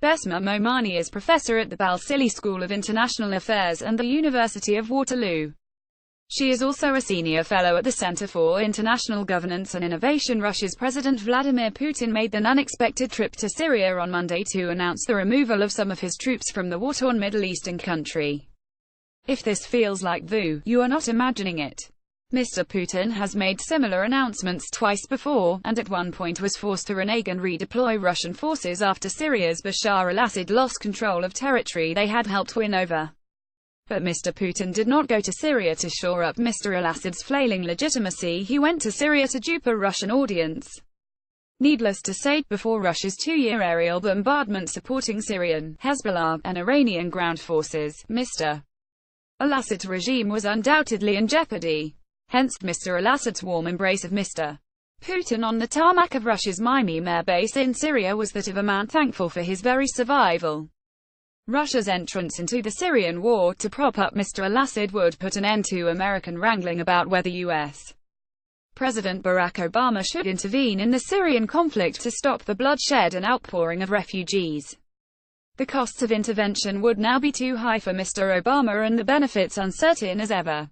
Besma Momani is professor at the Balsillie School of International Affairs and the University of Waterloo. She is also a senior fellow at the Center for International Governance and Innovation. Russia's President Vladimir Putin made an unexpected trip to Syria on Monday to announce the removal of some of his troops from the war-torn Middle Eastern country. If this feels like voodoo, you are not imagining it. Mr. Putin has made similar announcements twice before, and at one point was forced to renege and redeploy Russian forces after Syria's Bashar al-Assad lost control of territory they had helped win over. But Mr. Putin did not go to Syria to shore up Mr. al-Assad's flailing legitimacy. He went to Syria to dupe a Russian audience. Needless to say, before Russia's two-year aerial bombardment supporting Syrian, Hezbollah, and Iranian ground forces, Mr. al-Assad's regime was undoubtedly in jeopardy. Hence, Mr. al-Assad's warm embrace of Mr. Putin on the tarmac of Russia's Mimim air base in Syria was that of a man thankful for his very survival. Russia's entrance into the Syrian war to prop up Mr. al-Assad would put an end to American wrangling about whether U.S. President Barack Obama should intervene in the Syrian conflict to stop the bloodshed and outpouring of refugees. The costs of intervention would now be too high for Mr. Obama and the benefits uncertain as ever.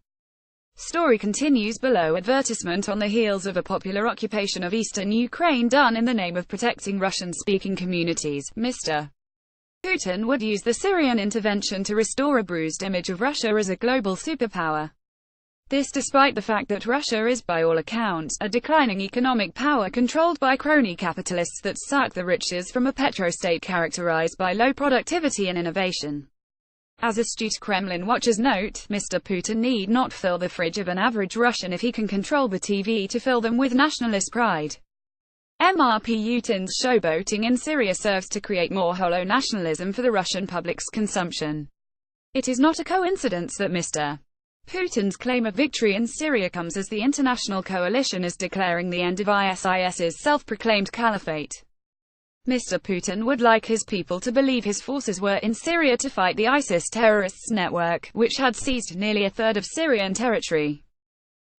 Story continues below. Advertisement on the heels of a popular occupation of eastern Ukraine done in the name of protecting Russian-speaking communities, Mr. Putin would use the Syrian intervention to restore a bruised image of Russia as a global superpower. This despite the fact that Russia is, by all accounts, a declining economic power controlled by crony capitalists that suck the riches from a petrostate characterized by low productivity and innovation. As astute Kremlin watchers note, Mr. Putin need not fill the fridge of an average Russian if he can control the TV to fill them with nationalist pride. Mr. Putin's showboating in Syria serves to create more hollow nationalism for the Russian public's consumption. It is not a coincidence that Mr. Putin's claim of victory in Syria comes as the international coalition is declaring the end of ISIS's self-proclaimed caliphate. Mr. Putin would like his people to believe his forces were in Syria to fight the ISIS terrorists network, which had seized nearly a third of Syrian territory.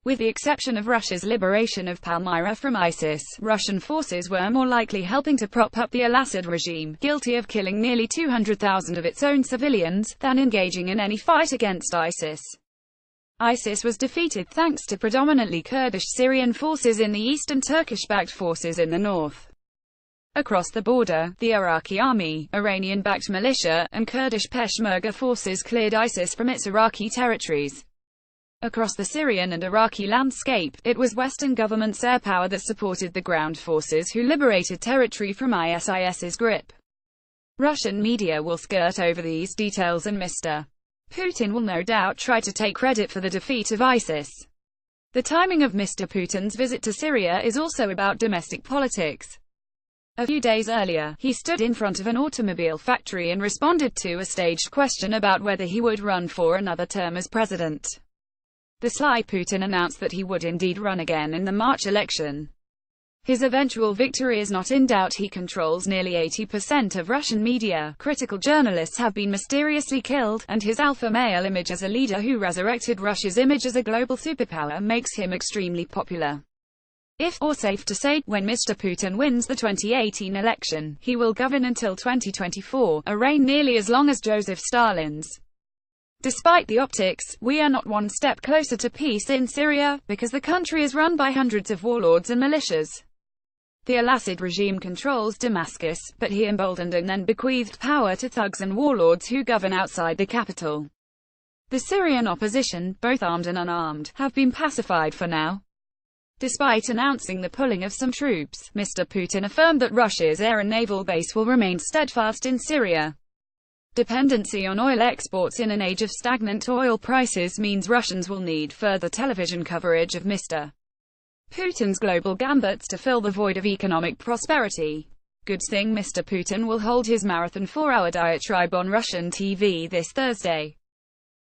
With the exception of Russia's liberation of Palmyra from ISIS, Russian forces were more likely helping to prop up the al-Assad regime, guilty of killing nearly 200,000 of its own civilians, than engaging in any fight against ISIS. ISIS was defeated thanks to predominantly Kurdish Syrian forces in the east and Turkish-backed forces in the north. Across the border, the Iraqi army, Iranian-backed militia, and Kurdish Peshmerga forces cleared ISIS from its Iraqi territories. Across the Syrian and Iraqi landscape, it was Western governments' air power that supported the ground forces who liberated territory from ISIS's grip. Russian media will skirt over these details and Mr. Putin will no doubt try to take credit for the defeat of ISIS. The timing of Mr. Putin's visit to Syria is also about domestic politics. A few days earlier, he stood in front of an automobile factory and responded to a staged question about whether he would run for another term as president. The sly Putin announced that he would indeed run again in the March election. His eventual victory is not in doubt. He controls nearly 80% of Russian media, critical journalists have been mysteriously killed, and his alpha male image as a leader who resurrected Russia's image as a global superpower makes him extremely popular. Or safe to say, when Mr. Putin wins the 2018 election, he will govern until 2024, a reign nearly as long as Joseph Stalin's. Despite the optics, we are not one step closer to peace in Syria, because the country is run by hundreds of warlords and militias. The al-Assad regime controls Damascus, but he emboldened and then bequeathed power to thugs and warlords who govern outside the capital. The Syrian opposition, both armed and unarmed, have been pacified for now. Despite announcing the pulling of some troops, Mr. Putin affirmed that Russia's air and naval base will remain steadfast in Syria. Dependency on oil exports in an age of stagnant oil prices means Russians will need further television coverage of Mr. Putin's global gambits to fill the void of economic prosperity. Good thing Mr. Putin will hold his marathon 4-hour diatribe on Russian TV this Thursday.